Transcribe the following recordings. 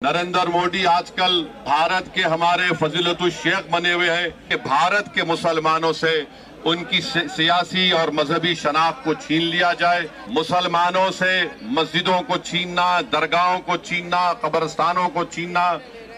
नरेंद्र मोदी आजकल भारत के हमारे फजीलतुल शेख बने हुए हैं कि भारत के मुसलमानों से उनकी सियासी और मजहबी शनाख्त को छीन लिया जाए। मुसलमानों से मस्जिदों को छीनना, दरगाहों को छीनना, कब्रिस्तानों को छीनना,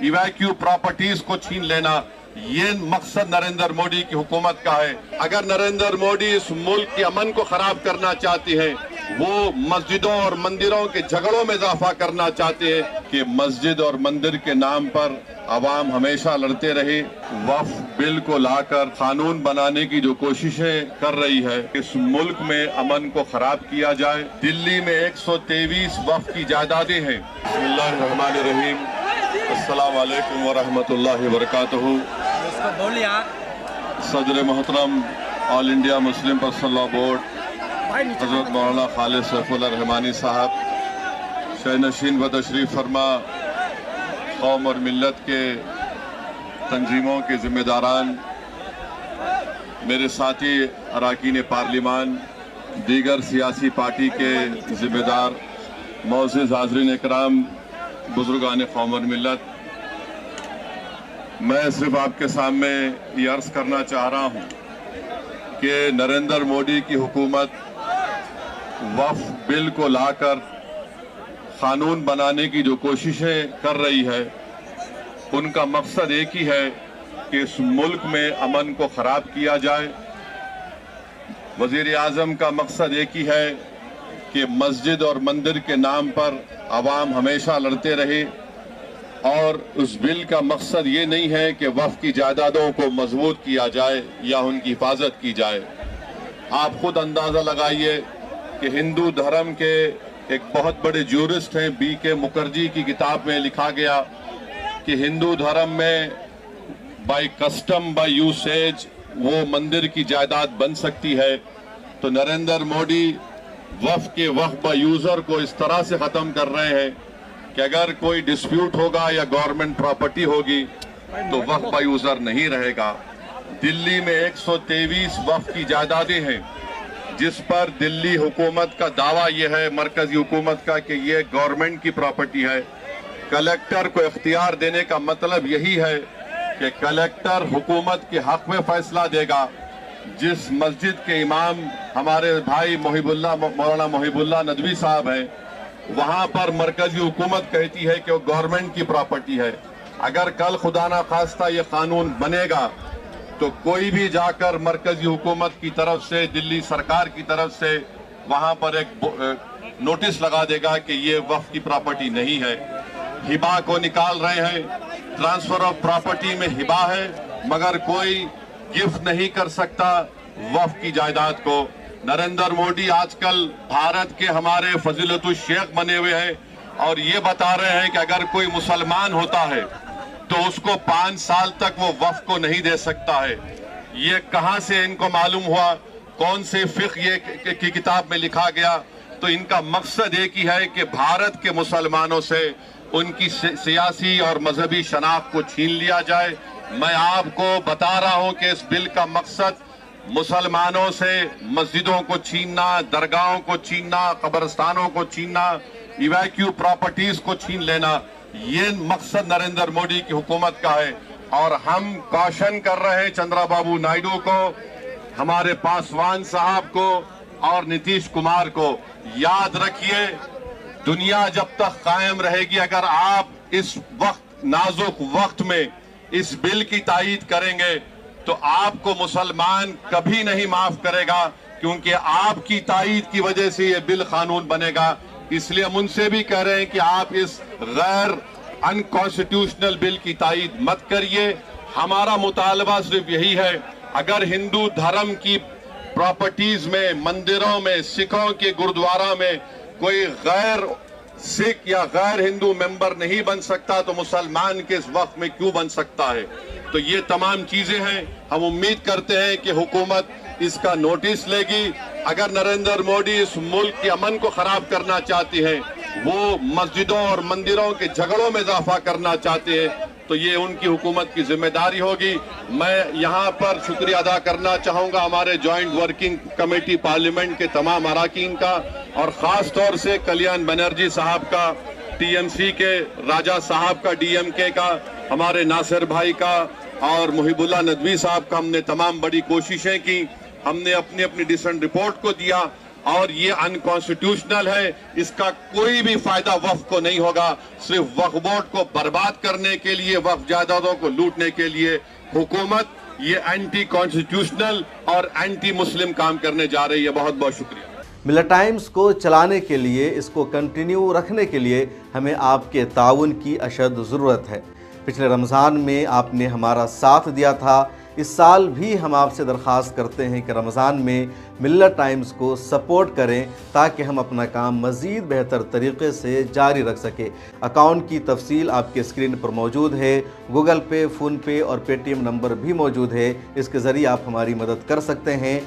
इवैक्यू प्रॉपर्टीज को छीन लेना, ये मकसद नरेंद्र मोदी की हुकूमत का है। अगर नरेंद्र मोदी इस मुल्क के अमन को खराब करना चाहते हैं, वो मस्जिदों और मंदिरों के झगड़ों में इजाफा करना चाहते हैं कि मस्जिद और मंदिर के नाम पर अवाम हमेशा लड़ते रहे। वक्फ बिल को लाकर कानून बनाने की जो कोशिशें कर रही है, इस मुल्क में अमन को खराब किया जाए। दिल्ली में 123 वक्फ की जायदादें हैं। बिस्मिल्लाहिर्रहमानिर्रहीम, अस्सलाम वालेकुम व रहमतुल्लाहि व बरकातहू। सदर मोहतरम all India Muslim personal law board हजरत मौलाना खालिद सैफुल्लाह रहमानी साहब, शहनशीन व तशरीफ फरमा कौम और मिल्लत के तंजीमों के जिम्मेदारान, मेरे साथी अरकान पार्लिमान, दीगर सियासी पार्टी के जिम्मेदार, मौजूद हाज़रीन इकराम, बुजुर्गान कौम और मिल्लत, मैं सिर्फ आपके सामने ये अर्ज करना चाह रहा हूँ कि नरेंद्र मोदी की हुकूमत वक्फ बिल को लाकर कानून बनाने की जो कोशिशें कर रही है, उनका मकसद एक ही है कि इस मुल्क में अमन को खराब किया जाए। वजीर आजम का मकसद एक ही है कि मस्जिद और मंदिर के नाम पर अवाम हमेशा लड़ते रहे, और उस बिल का मकसद ये नहीं है कि वक्फ की जायदादों को मजबूत किया जाए या उनकी हिफाजत की जाए। आप खुद अंदाजा लगाइए कि हिंदू धर्म के एक बहुत बड़े ज्यूरिस्ट हैं, BK मुखर्जी की किताब में लिखा गया कि हिंदू धर्म में बाय कस्टम बाय यूसेज वो मंदिर की जायदाद बन सकती है। तो नरेंद्र मोदी वक्फ बाय यूजर को इस तरह से खत्म कर रहे हैं कि अगर कोई डिस्प्यूट होगा या गवर्नमेंट प्रॉपर्टी होगी तो वक्फ बाय यूजर नहीं रहेगा। दिल्ली में 123 वक्फ की जायदादें हैं, जिस पर दिल्ली हुकूमत का दावा यह है, मरकजी हुकूमत का, कि ये गवर्नमेंट की प्रॉपर्टी है। कलेक्टर को इख्तियार देने का मतलब यही है कि कलेक्टर हुकूमत के हक में फैसला देगा। जिस मस्जिद के इमाम हमारे भाई मौलाना मोहिबुल्लाह नदवी साहब हैं, वहां पर मरकजी हुकूमत कहती है कि वो गवर्नमेंट की प्रॉपर्टी है। अगर कल खुदा ना खास्ता ये कानून बनेगा तो कोई भी जाकर मरकजी हुकूमत की तरफ से, दिल्ली सरकार की तरफ से वहां पर एक नोटिस लगा देगा कि ये वक्फ की प्रॉपर्टी नहीं है। हिबा को निकाल रहे हैं, ट्रांसफर ऑफ प्रॉपर्टी में हिबा है, मगर कोई गिफ्ट नहीं कर सकता वक्फ की जायदाद को। नरेंद्र मोदी आजकल भारत के हमारे फजीलतुल शेख बने हुए हैं और ये बता रहे हैं कि अगर कोई मुसलमान होता है तो उसको 5 साल तक वो वक्फ को नहीं दे सकता है। ये कहां से इनको मालूम हुआ? कौन से फिक्र ये की किताब में लिखा गया? तो इनका मकसद एक ही है कि भारत के मुसलमानों से उनकी सियासी और मजहबी शनाख्त को छीन लिया जाए। मैं आपको बता रहा हूं कि इस बिल का मकसद मुसलमानों से मस्जिदों को छीनना, दरगाहों को छीनना, कब्रिस्तानों को छीनना, इवैक्यू प्रॉपर्टीज को छीन लेना, ये मकसद नरेंद्र मोदी की हुकूमत का है। और हम कॉशन कर रहे हैं चंद्रबाबू नायडू को, हमारे पासवान साहब को और नीतीश कुमार को, याद रखिए दुनिया जब तक कायम रहेगी, अगर आप इस वक्त नाजुक वक्त में इस बिल की तायीद करेंगे तो आपको मुसलमान कभी नहीं माफ करेगा, क्योंकि आपकी तायीद की वजह से ये बिल कानून बनेगा। इसलिए हम उनसे भी कह रहे हैं कि आप इस गैर अनकॉन्स्टिट्यूशनल बिल की तायीद मत करिए। हमारा मुतालबा सिर्फ यही है, अगर हिंदू धर्म की प्रॉपर्टीज में, मंदिरों में, सिखों के गुरुद्वारा में कोई गैर सिख या गैर हिंदू मेंबर नहीं बन सकता तो मुसलमान के इस वक्त में क्यों बन सकता है? तो ये तमाम चीजें हैं। हम उम्मीद करते हैं कि हुकूमत इसका नोटिस लेगी। अगर नरेंद्र मोदी इस मुल्क के अमन को खराब करना चाहते हैं, वो मस्जिदों और मंदिरों के झगड़ों में इजाफा करना चाहते हैं, तो ये उनकी हुकूमत की जिम्मेदारी होगी। मैं यहाँ पर शुक्रिया अदा करना चाहूंगा हमारे ज्वाइंट वर्किंग कमेटी पार्लियामेंट के तमाम अरकान का, और खास तौर से कल्याण बनर्जी साहब का, टीएमसी के राजा साहब का, डीएमके का, हमारे नासिर भाई का और मुहिबुल्लाह नदवी साहब का हमने तमाम बड़ी कोशिशें की। हमने अपनी अपनी डिसेंट रिपोर्ट को दिया और ये अनकॉन्स्टिट्यूशनल है, इसका कोई भी फायदा वक्फ को नहीं होगा। सिर्फ वक्फ बोर्ड को बर्बाद करने के लिए, वक्फ जायदादों को लूटने के लिए हुकूमत ये एंटी कॉन्स्टिट्यूशनल और एंटी मुस्लिम काम करने जा रही है। बहुत बहुत शुक्रिया। मिल्लत टाइम्स को चलाने के लिए, इसको कंटिन्यू रखने के लिए हमें आपके ताउन की अशद ज़रूरत है। पिछले रमज़ान में आपने हमारा साथ दिया था, इस साल भी हम आपसे दरख्वास्त करते हैं कि रमज़ान में मिल्लत टाइम्स को सपोर्ट करें ताकि हम अपना काम मज़ीद बेहतर तरीक़े से जारी रख सकें। अकाउंट की तफसील आपके स्क्रीन पर मौजूद है। गूगल पे, फ़ोन पे और पेटीएम नंबर भी मौजूद है, इसके ज़रिए आप हमारी मदद कर सकते हैं।